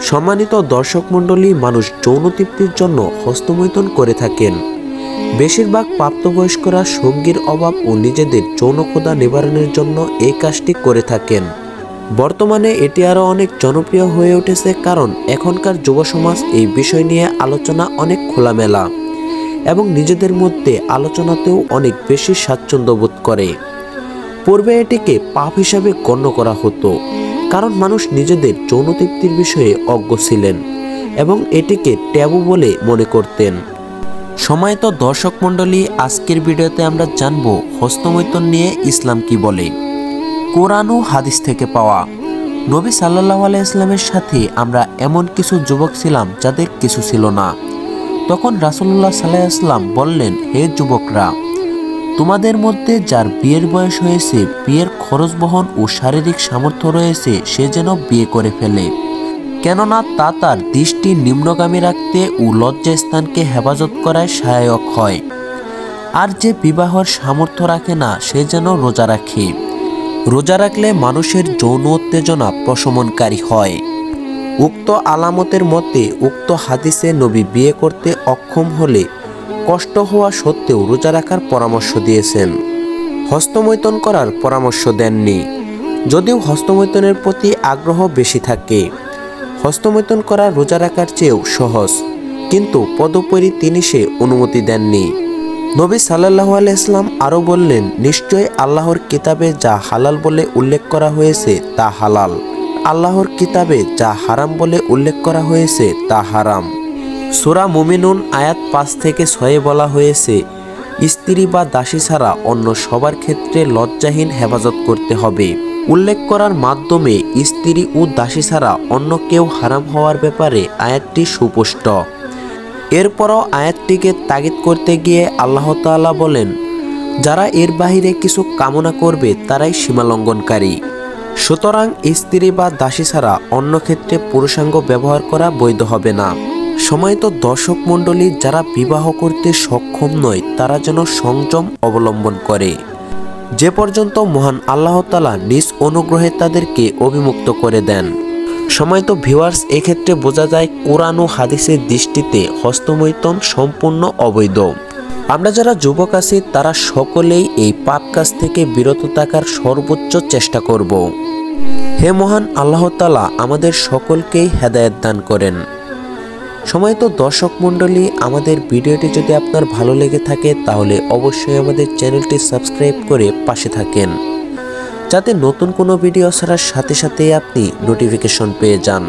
সম্মানিত দর্শক মণ্ডলী, মানুষ যৌন তৃপ্তির জন্য হস্তমৈথুন করে থাকেন। বেশিরভাগ প্রাপ্তবয়স্করা সঙ্গীর অভাব ও নিজেদের যৌন ক্ষুধা নিবারণের জন্য এই কাজটি করে থাকেন। বর্তমানে এটি আরও অনেক জনপ্রিয় হয়ে উঠেছে, কারণ এখনকার যুব সমাজ এই বিষয় নিয়ে আলোচনা অনেক খোলামেলা এবং নিজেদের মধ্যে আলোচনাতেও অনেক বেশি স্বাচ্ছন্দ্য বোধ করে। পূর্বে এটিকে পাপ হিসাবে গণ্য করা হতো, কারণ মানুষ নিজেদের যৌন তৃপ্তির বিষয়ে অজ্ঞ ছিলেন এবং এটিকে ট্যাবু বলে মনে করতেন। সম্মানিত দর্শক মণ্ডলী, আজকের ভিডিওতে আমরা জানব হস্তমৈথুন নিয়ে ইসলাম কি বলে। কোরআন ও হাদিস থেকে পাওয়া। নবী সাল্লাল্লাহু আলাইহি ওয়াসাল্লামের সাথে আমরা এমন কিছু যুবক ছিলাম যাদের কিছু ছিল না। তখন রাসূলুল্লাহ সাল্লাল্লাহু আলাইহি ওয়াসাল্লাম বললেন, হে যুবকরা, তোমাদের মধ্যে যার বিয়ের বয়স হয়েছে, বিয়ের খরচ বহন ও শারীরিক সামর্থ্য রয়েছে, সে যেন বিয়ে করে ফেলে, কেননা তা তার দৃষ্টি নিম্নগামী রাখতে ও লজ্জাস্থানকে হেফাজত করায় সহায়ক হয়। আর যে বিবাহের সামর্থ্য রাখে না, সে যেন রোজা রাখে। রোজা রাখলে মানুষের যৌন উত্তেজনা প্রশমনকারী হয়। উক্ত আলামতের মতে উক্ত হাদিসে নবী বিয়ে করতে অক্ষম হলে কষ্ট হওয়া সত্ত্বেও রোজা রাখার পরামর্শ দিয়েছেন, হস্তমৈথুন করার পরামর্শ দেননি। যদিও হস্তমৈথুনের প্রতি আগ্রহ বেশি থাকে, হস্তমৈথুন করা রোজা রাখার চেয়েও সহজ, কিন্তু পদোপরি তিনি সে অনুমতি দেননি। নবী সাল্লাল্লাহু আলাইহি ওয়াসাল্লাম আরও বললেন, নিশ্চয় আল্লাহর কিতাবে যা হালাল বলে উল্লেখ করা হয়েছে তা হালাল, আল্লাহর কিতাবে যা হারাম বলে উল্লেখ করা হয়েছে তা হারাম। সূরা মুমিনুন আয়াত 5 থেকে 6 বলা হয়েছে, স্ত্রী বা দাসী ছাড়া অন্য সবার ক্ষেত্রে লজ্জাহীন হেফাজত করতে হবে। উল্লেখ করার মাধ্যমে স্ত্রী ও দাসী ছাড়া অন্য কেউ হারাম হওয়ার ব্যাপারে আয়াতটি সুস্পষ্ট। এরপরও আয়াতটিকে তাগিদ করতে গিয়ে আল্লাহ তাআলা বলেন, যারা এর বাহিরে কিছু কামনা করবে তারাই সীমালঙ্ঘনকারী। সুতরাং স্ত্রী বা দাসী ছাড়া অন্য ক্ষেত্রে পুরুষাঙ্গ ব্যবহার করা বৈধ হবে না। সম্মানিত দর্শক মণ্ডলী, যারা বিবাহ করতে সক্ষম নয় তারা যেন সংযম অবলম্বন করে, যে পর্যন্ত মহান আল্লাহ তাআলা নিজ অনুগ্রহে তাদেরকে অবিমুক্ত করে দেন। সম্মানিত ভিউয়ার্স, এক্ষেত্রে বোঝা যায় কোরআন ও হাদিসের দৃষ্টিতে হস্তমৈথুন সম্পূর্ণ অবৈধ। আমরা যারা যুবক আছি তারা সকলেই এই পাপ কাজ থেকে বিরত থাকার সর্বোচ্চ চেষ্টা করব। হে মহান আল্লাহ তাআলা আমাদের সকলকেই হেদায়েত দান করেন। সম্মানিত দর্শক মণ্ডলী, আমাদের ভিডিওটি যদি আপনার ভালো লেগে থাকে তাহলে অবশ্যই আমাদের চ্যানেলটি সাবস্ক্রাইব করে পাশে থাকেন, যাতে নতুন কোনো ভিডিও ছাড়ার সাথে সাথেই আপনি নোটিফিকেশন পেয়ে যান।